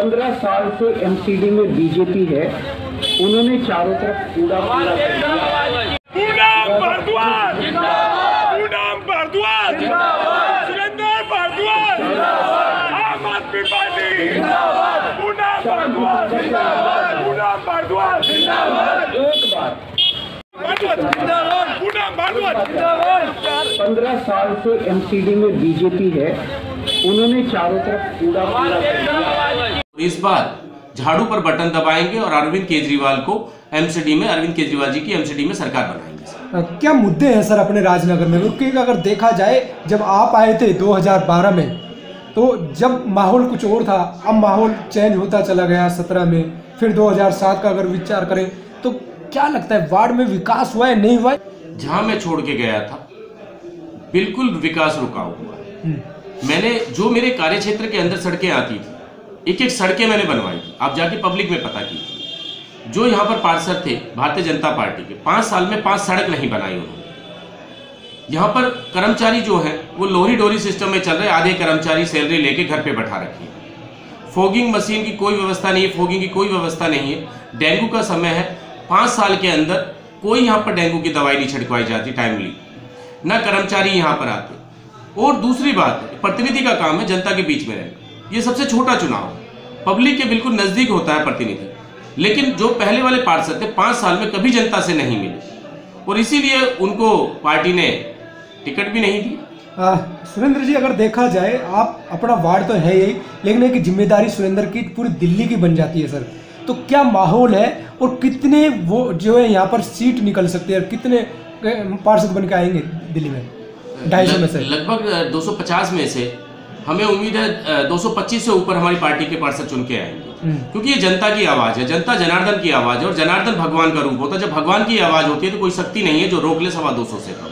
15 साल से एमसीडी में बीजेपी है, उन्होंने चारों तरफ कूड़ा पूनम भारद्वाज सुरेंद्र भारद्वाज आम आदमी पार्टी पूनम भारद्वाज एक बार 15 साल से एमसीडी में बीजेपी है, उन्होंने चारों तरफ कूड़ा इस बार झाड़ू पर बटन दबाएंगे और अरविंद केजरीवाल को एमसीडी में, अरविंद केजरीवाल जी की एमसीडी में सरकार बनाएंगे। क्या मुद्दे हैं सर अपने राजनगर में? क्योंकि अगर देखा जाए, जब आप आए थे 2012 में, तो जब माहौल कुछ और था, अब माहौल चेंज होता चला गया 17 में, फिर 2007 का अगर विचार करें तो क्या लगता है वार्ड में विकास हुआ है, नहीं हुआ है? जहां मैं छोड़ के गया था बिल्कुल विकास रुका हुआ है। मैंने जो मेरे कार्य क्षेत्र के अंदर सड़कें आती थी, एक एक सड़कें मैंने बनवाई थी, आप जाके पब्लिक में पता कीजिए। जो यहाँ पर पार्षद थे भारतीय जनता पार्टी के, 5 साल में 5 सड़क नहीं बनाई उन्होंने। यहाँ पर कर्मचारी जो है वो लोहरी डोरी सिस्टम में चल रहे, आधे कर्मचारी सैलरी लेके घर पे बैठा रखी है। फोगिंग मशीन की कोई व्यवस्था नहीं है, फोगिंग की कोई व्यवस्था नहीं है। डेंगू का समय है, 5 साल के अंदर कोई यहाँ पर डेंगू की दवाई नहीं छिड़कवाई जाती टाइमली, ना कर्मचारी यहाँ पर आते। और दूसरी बात, प्रतिनिधि का काम है जनता के बीच में रहना। ये सबसे छोटा चुनाव है, पब्लिक के बिल्कुल नजदीक होता है प्रतिनिधि, लेकिन जो पहले वाले पार्षद थे 5 साल में कभी जनता से नहीं मिले और इसीलिए उनको पार्टी ने टिकट भी नहीं दी। सुरेंद्र जी, अगर देखा जाए, आप अपना वार्ड तो है यही, लेकिन एक जिम्मेदारी सुरेंद्र की पूरी दिल्ली की बन जाती है सर, तो क्या माहौल है और कितने वो जो है यहाँ पर सीट निकल सकती है, कितने पार्षद बन के आएंगे दिल्ली में? 250 में से लगभग 250 में से हमें उम्मीद है 225 से ऊपर हमारी पार्टी के पार्षद चुन के आएंगे, क्योंकि ये जनता की आवाज है, जनता जनार्दन की आवाज है और जनार्दन भगवान का रूप होता है। जब भगवान की आवाज होती है तो कोई शक्ति नहीं है जो रोक ले 225 से कम।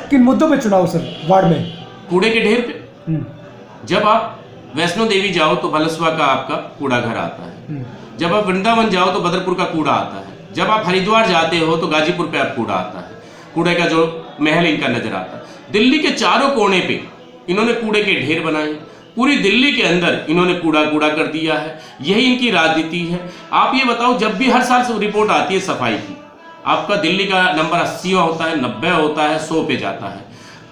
किन मुद्दों पे चुनाव सर वार्ड में? कूड़े के ढेर पे। जब आप वैष्णो देवी जाओ तो भलसवा का आपका कूड़ा घर आता है, जब आप वृंदावन जाओ तो बदरपुर का कूड़ा आता है, जब आप हरिद्वार जाते हो तो गाजीपुर पे आप कूड़ा आता है, कूड़े का जो महल इनका नजर आता है। दिल्ली के चारों कोने पे इन्होंने कूड़े के ढेर बनाए, पूरी दिल्ली के अंदर इन्होंने कूड़ा कर दिया है। यही इनकी राजनीति है। आप ये बताओ, जब भी हर साल रिपोर्ट आती है सफाई की, आपका दिल्ली का नंबर 80 होता है, 90 होता है, 100 पे जाता है।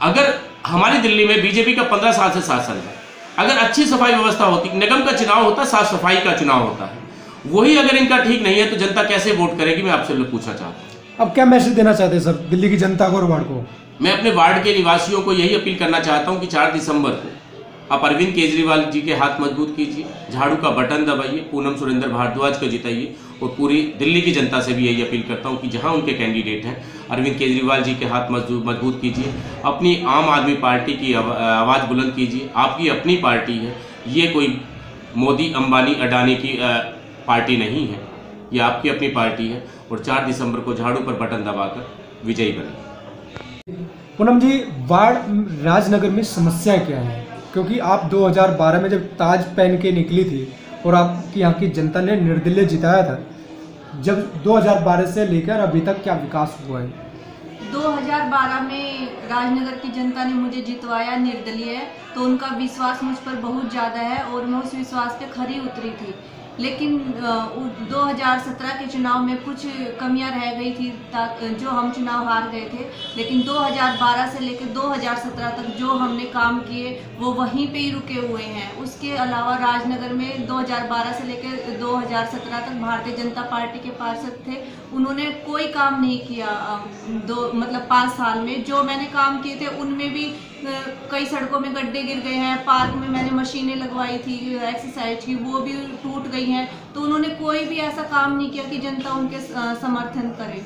अगर हमारी दिल्ली में बीजेपी का 15 साल से शासन है, अगर अच्छी सफाई व्यवस्था होती, निगम का चुनाव होता, साफ सफाई का चुनाव होता है, वही अगर इनका ठीक नहीं है तो जनता कैसे वोट करेगी? मैं आपसे पूछना चाहता हूँ। अब क्या मैसेज देना चाहते हैं सर दिल्ली की जनता को और वार्ड को? मैं अपने वार्ड के निवासियों को यही अपील करना चाहता हूं कि 4 दिसंबर को आप अरविंद केजरीवाल जी के हाथ मजबूत कीजिए, झाड़ू का बटन दबाइए, पूनम सुरेंद्र भारद्वाज को जिताइए। और पूरी दिल्ली की जनता से भी यही अपील करता हूं कि जहां उनके कैंडिडेट हैं, अरविंद केजरीवाल जी के हाथ मजबूत कीजिए, अपनी आम आदमी पार्टी की आवाज़ बुलंद कीजिए। आपकी अपनी पार्टी है, ये कोई मोदी अंबानी अडानी की पार्टी नहीं है, ये आपकी अपनी पार्टी है। और 4 दिसंबर को झाड़ू पर बटन दबाकर विजयी बने। पूनम जी, वार्ड राजनगर में समस्याएं क्या है? क्योंकि आप 2012 में जब ताज पहन के निकली थी और आपकी यहाँ की जनता ने निर्दलीय जिताया था, जब 2012 से लेकर अभी तक क्या विकास हुआ है? 2012 में राजनगर की जनता ने मुझे जितवाया निर्दलीय, तो उनका विश्वास मुझ पर बहुत ज़्यादा है और मैं उस विश्वास पे खरी उतरी थी। लेकिन 2017 के चुनाव में कुछ कमियां रह गई थी, जो हम चुनाव हार गए थे। लेकिन 2012 से लेकर 2017 तक जो हमने काम किए वो वहीं पे ही रुके हुए हैं। उसके अलावा राजनगर में 2012 से लेकर 2017 तक भारतीय जनता पार्टी के पार्षद थे, उन्होंने कोई काम नहीं किया। 5 साल में जो मैंने काम किए थे उनमें भी कई सड़कों में गड्ढे गिर गए हैं, पार्क में मैंने मशीनें लगवाई थी एक्सरसाइज की, वो भी टूट गई हैं। तो उन्होंने कोई भी ऐसा काम नहीं किया कि जनता उनके समर्थन करे।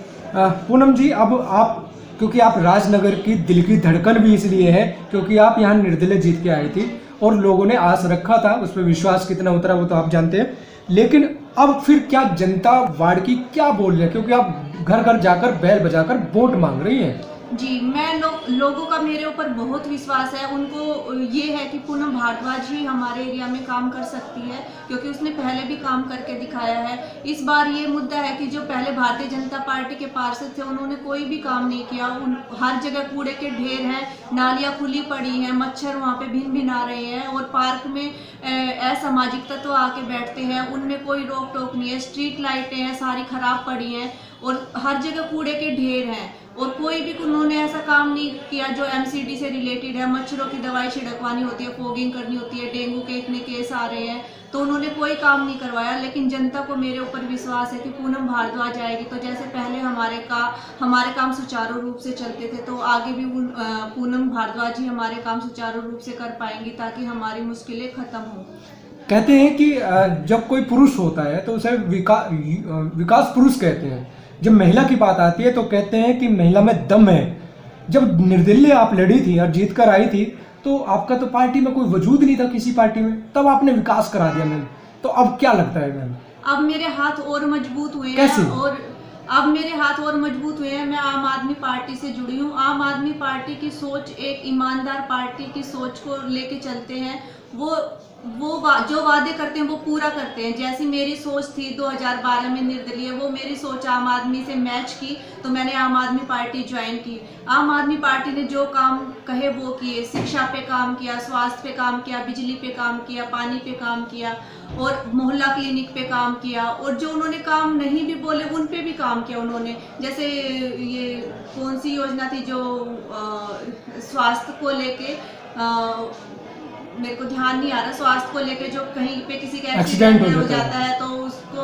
पूनम जी, अब आप, क्योंकि आप राजनगर की दिल की धड़कन भी इसलिए है क्योंकि आप यहाँ निर्दलीय जीत के आई थी और लोगों ने आस रखा था, उस पर विश्वास कितना उतरा वो तो आप जानते हैं। लेकिन अब फिर क्या जनता वार्ड की क्या बोल रही है? क्योंकि आप घर घर जाकर बैल बजाकर वोट मांग रही हैं, जी, मैं लोगों का मेरे ऊपर बहुत विश्वास है। उनको ये है कि पूनम भारद्वाज ही हमारे एरिया में काम कर सकती है, क्योंकि उसने पहले भी काम करके दिखाया है। इस बार ये मुद्दा है कि जो पहले भारतीय जनता पार्टी के पार्षद थे, उन्होंने कोई भी काम नहीं किया। हर जगह कूड़े के ढेर हैं, नालियाँ खुली पड़ी हैं, मच्छर वहाँ पे भिन भिन आ रहे हैं, और पार्क में असामाजिक तत्व आके बैठते हैं, उनमें कोई रोक टोक नहीं है। स्ट्रीट लाइटें हैं सारी खराब पड़ी हैं, और हर जगह कूड़े के ढेर हैं, और कोई भी उन्होंने ऐसा काम नहीं किया जो एमसीडी से रिलेटेड है। मच्छरों की दवाई छिड़कवानी होती है, फॉगिंग करनी होती है, डेंगू के इतने केस आ रहे हैं, तो उन्होंने कोई काम नहीं करवाया। लेकिन जनता को मेरे ऊपर विश्वास है कि पूनम भारद्वाज आएगी तो जैसे पहले हमारे काम सुचारू रूप से चलते थे, तो आगे भी पूनम भारद्वाज ही हमारे काम सुचारू रूप से कर पाएंगी, ताकि हमारी मुश्किलें खत्म हों। कहते हैं कि जब कोई पुरुष होता है तो उसे विकास पुरुष कहते हैं। जब महिला की बात आती है तो कहते हैं कि महिला में दम है। जब निर्दलीय आप लड़ी थी और जीत कर आई थी, तो आपका तो पार्टी में कोई वजूद नहीं था किसी पार्टी में, तब आपने विकास करा दिया मैम। तो अब क्या लगता है मैम? अब मेरे हाथ और मजबूत हुए हैं। कैसे? और अब मेरे हाथ और मजबूत हुए हैं। मैं आम आदमी पार्टी से जुड़ी हूँ। आम आदमी पार्टी की सोच एक ईमानदार पार्टी की सोच को लेके चलते हैं। जो वादे करते हैं वो पूरा करते हैं। जैसी मेरी सोच थी 2012 में निर्दलीय, वो मेरी सोच आम आदमी से मैच की, तो मैंने आम आदमी पार्टी ज्वाइन की। आम आदमी पार्टी ने जो काम कहे वो किए। शिक्षा पे काम किया, स्वास्थ्य पे काम किया, बिजली पे काम किया, पानी पे काम किया, और मोहल्ला क्लिनिक पे काम किया। और जो उन्होंने काम नहीं भी बोले उन पे भी काम किया उन्होंने। जैसे ये कौन सी योजना थी जो स्वास्थ्य को लेके, मेरे को ध्यान नहीं आ रहा, स्वास्थ्य को लेके जो कहीं पे किसी का एक्सीडेंट हो जाता है तो उसको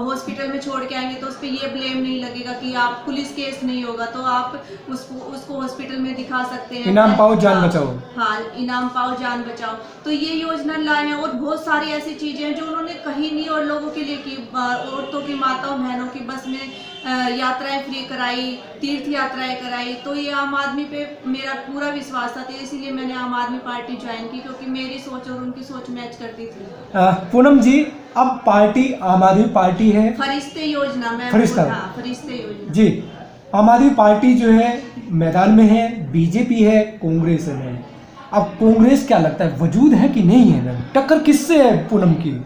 हॉस्पिटल में छोड़ के आएंगे तो उस पर ये ब्लेम नहीं लगेगा कि आप पुलिस केस नहीं होगा, तो आप उसको हॉस्पिटल में दिखा सकते हैं। इनाम पाओ जान बचाओ। हाँ, इनाम पाओ जान बचाओ। तो ये योजना लाए हैं, और बहुत सारी ऐसी चीजें हैं जो उन्होंने कहीं नहीं और लोगों के लिए की। औरतों की, माताओं बहनों की बस में यात्राएं फ्री कराई, तीर्थ यात्राएं कराई। तो ये आम आदमी पे मेरा पूरा विश्वास था, तो इसीलिए मैंने आम आदमी पार्टी ज्वाइन की, क्योंकि मेरी सोच और उनकी सोच मैच करती थी। पूनम जी, अब पार्टी आम आदमी पार्टी है, फरिश्ते योजना में फरिश्ता फरिश्ते योजना जी। आम आदमी पार्टी जो है मैदान में है, बीजेपी है, कांग्रेस है। अब कांग्रेस क्या लगता है, वजूद है कि नहीं है मैम? टक्कर किससे है पूनम की?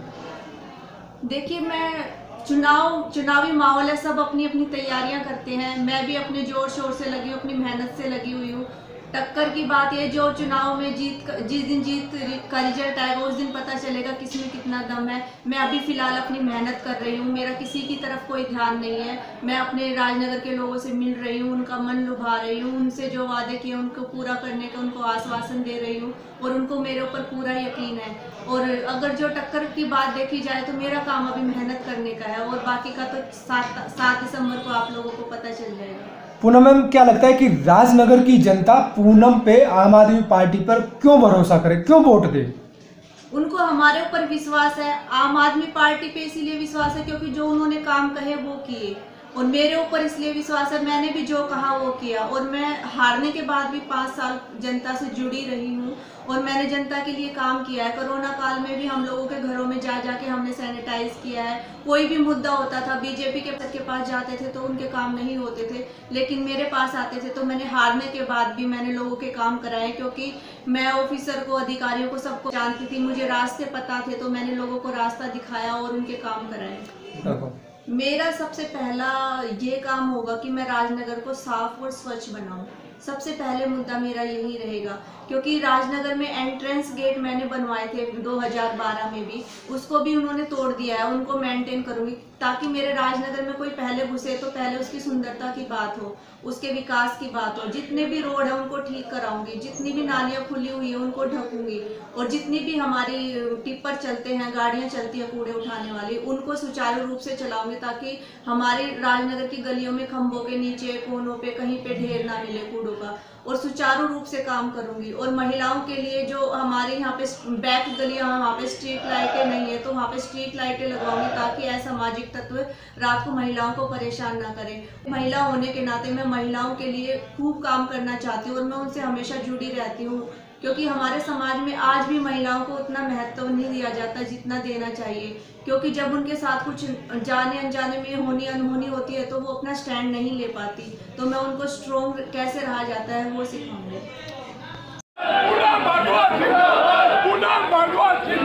देखिए, मैं चुनावी माहौल है, सब अपनी अपनी तैयारियां करते हैं। मैं भी अपने जोर शोर से लगी हूँ, अपनी मेहनत से लगी हुई हूँ। टक्कर की बात ये, जो चुनाव में जिस दिन जीत का रिजल्ट आएगा उस दिन पता चलेगा किसमें कितना दम है। मैं अभी फिलहाल अपनी मेहनत कर रही हूँ, मेरा किसी की तरफ कोई ध्यान नहीं है। मैं अपने राजनगर के लोगों से मिल रही हूँ, उनका मन लुभा रही हूँ, उनसे जो वादे किए उनको पूरा करने का उनको आश्वासन दे रही हूँ, और उनको मेरे ऊपर पूरा यकीन है। और अगर जो टक्कर की बात देखी जाए तो मेरा काम अभी मेहनत करने का है, और बाकी का तो 7 दिसंबर को आप लोगों को पता चल जाएगा। पूनम मैम, क्या लगता है कि राजनगर की जनता पूनम पे, आम आदमी पार्टी पर क्यों भरोसा करे, क्यों वोट दे? उनको हमारे ऊपर विश्वास है। आम आदमी पार्टी पे इसीलिए विश्वास है क्योंकि जो उन्होंने काम कहे वो किए, और मेरे ऊपर इसलिए विश्वास है, मैंने भी जो कहा वो किया। और मैं हारने के बाद भी 5 साल जनता से जुड़ी रही हूँ, और मैंने जनता के लिए काम किया है। कोरोना काल में भी हम लोगों के घरों में जा जाके हमने सैनिटाइज किया है। कोई भी मुद्दा होता था, बीजेपी के पास जाते थे तो उनके काम नहीं होते थे, लेकिन मेरे पास आते थे, तो मैंने हारने के बाद भी मैंने लोगों के काम कराए, क्योंकि मैं ऑफिसर को, अधिकारियों को, सबको जानती थी, मुझे रास्ते पता थे, तो मैंने लोगों को रास्ता दिखाया और उनके काम कराए। मेरा सबसे पहला ये काम होगा कि मैं राजनगर को साफ और स्वच्छ बनाऊं। सबसे पहले मुद्दा मेरा यही रहेगा, क्योंकि राजनगर में एंट्रेंस गेट मैंने बनवाए थे 2012 में भी, उसको भी उन्होंने तोड़ दिया है। उनको मेंटेन करूंगी ताकि मेरे राजनगर में कोई पहले घुसे तो पहले उसकी सुंदरता की बात हो, उसके विकास की बात हो। जितने भी रोड है उनको ठीक कराऊंगी, जितनी भी नालियाँ खुली हुई है उनको ढकूंगी, और जितनी भी हमारी टिप्पर चलते हैं, गाड़ियाँ चलती हैं कूड़े उठाने वाली, उनको सुचारू रूप से चलाऊंगी, ताकि हमारे राजनगर की गलियों में खंभों के नीचे, कोनों पे, कहीं पे ढेर ना मिले कूड़ों का, और सुचारू रूप से काम करूंगी। और महिलाओं के लिए जो हमारे यहाँ पे बैक गलियां हैं, वहाँ पे स्ट्रीट लाइटें नहीं है, तो वहाँ पे स्ट्रीट लाइटें लगवाऊंगी, ताकि असामाजिक तत्व रात को महिलाओं को परेशान ना करें। महिला होने के नाते मैं महिलाओं के लिए खूब काम करना चाहती हूँ, और मैं उनसे हमेशा जुड़ी रहती हूँ, क्योंकि हमारे समाज में आज भी महिलाओं को उतना महत्व नहीं दिया जाता जितना देना चाहिए, क्योंकि जब उनके साथ कुछ जाने अनजाने में होनी अनहोनी होती है तो वो अपना स्टैंड नहीं ले पाती, तो मैं उनको स्ट्रोंग कैसे रहा जाता है वो सिखाऊंगी। पूना भगवत जिंदाबाद, पूना भगवत जिंदाबाद।